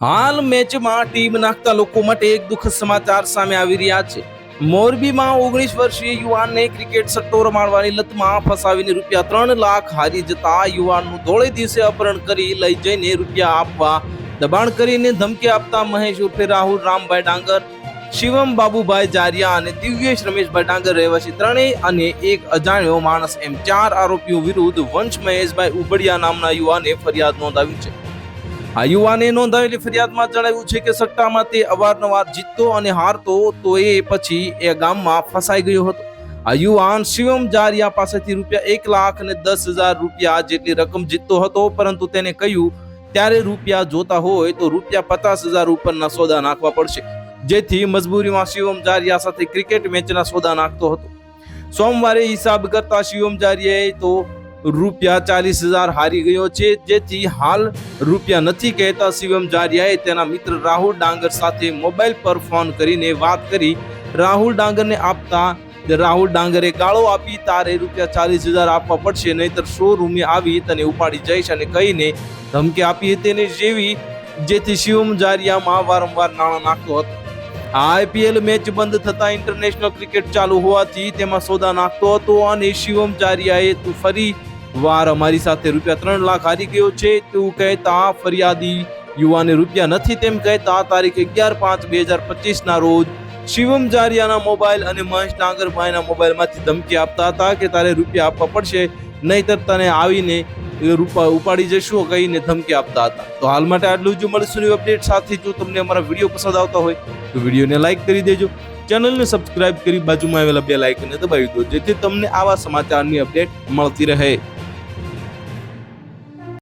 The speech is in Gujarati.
હાલ મેચમાં ટીમ નાખતા લોકો માટે એક દુઃખદ સમાચાર સામે આવી રહ્યા છે। મોરબીમાં 19 વર્ષીય યુવાનને ક્રિકેટ સટ્ટો રમાડવાની લતમાં ફસાવીને ₹3 લાખ હારી જતા યુવાનનું ધોળે દિવસે અપહરણ કરી લઈ જઈને રૂપિયા આપવા દબાણ કરીને ધમકી આપતા મહેશ ઉર્ફે રાહુલ રામભાઈ ડાંગર, શિવમ બાબુભાઈ જારિયા અને દિવ્યેશ રમેશભાઈ ડાંગર રહેવાસી ત્રણેય અને એક અજાણ્યો માણસ એમ 4 આરોપીઓ વિરુદ્ધ વંશ મહેશભાઈ ઉબડિયા નામના યુવાને ફરિયાદ નોંધાવી છે। આ યુવાને નોંધાવેલી ફરિયાદમાં જણાવ્યું છે કે સટ્ટામાં તે અવારનવાર જીતતો અને હારતો, તો એ પછી એ ગામમાં ફસાઈ ગયો હતો। આ યુવાન શિવમ જારિયા પાસેથી ₹1,10,000 જેટલી રકમ જીતતો હતો, પરંતુ તેને કહ્યું ત્યારે રૂપિયા જોતા હોય તો ₹50,000 ઉપરના સોદા નાખવા પડશે, જેથી મજબૂરીમાં શિવમ જારિયા સાથે ક્રિકેટ મેચના સોદા નાખતો હતો। સોમવારે હિસાબ કરતા શિવમ જારિયાએ તો ₹40,000 હારી ગયો છે, જેથી હાલ રૂપિયા નથી કહેતા શિવમ જારિયાએ તેના મિત્ર રાહુલ ડાંગર સાથે મોબાઈલ પર ફોન કરીને વાત કરી રાહુલ ડાંગરને આપતા રાહુલ ડાંગરે ગાળો આપી તારે ₹40,000 આપવા પડશે, નહીતર શોરૂમે આવી તને ઉપાડી જઈશ અને કહીને ધમકી આપી તેને જેથી શિવમ જારિયામાં વારંવાર નાણાં નાખતો હતો। આ IPL મેચ બંધ થતા ઇન્ટરનેશનલ ક્રિકેટ ચાલુ હોવાથી તેમાં સોદા નાખતો હતો અને શિવમ જારિયાએ તું ફરી વાર અમારી સાથે ₹3 લાખ હારી ગયો છે તેવું કહેતા ફરિયાદી યુવાને રૂપિયા નથી તેમ કહેતા તારીખ 11/5/2025 ના રોજ શિવમ જારિયાના મોબાઈલ અને મહેશ ડાંગરભાઈના મોબાઈલમાંથી ધમકી આપતા હતા કે તારે રૂપિયા આપવા પડશે, નહીતર તને આવીને ઉપાડી જશું કહીને ધમકી આપતા હતા। તો હાલ માટે આટલું જ, મળીશું અપડેટ સાથે। જો તમને અમારા વિડીયો પસંદ આવતા હોય તો વિડીયોને લાઈક કરી દેજો, ચેનલને સબસ્ક્રાઇબ કરી બાજુમાં આવેલા બેલ આઇકનને દબાવી દો, જેથી તમને આવા સમાચારની અપડેટ મળતી રહે।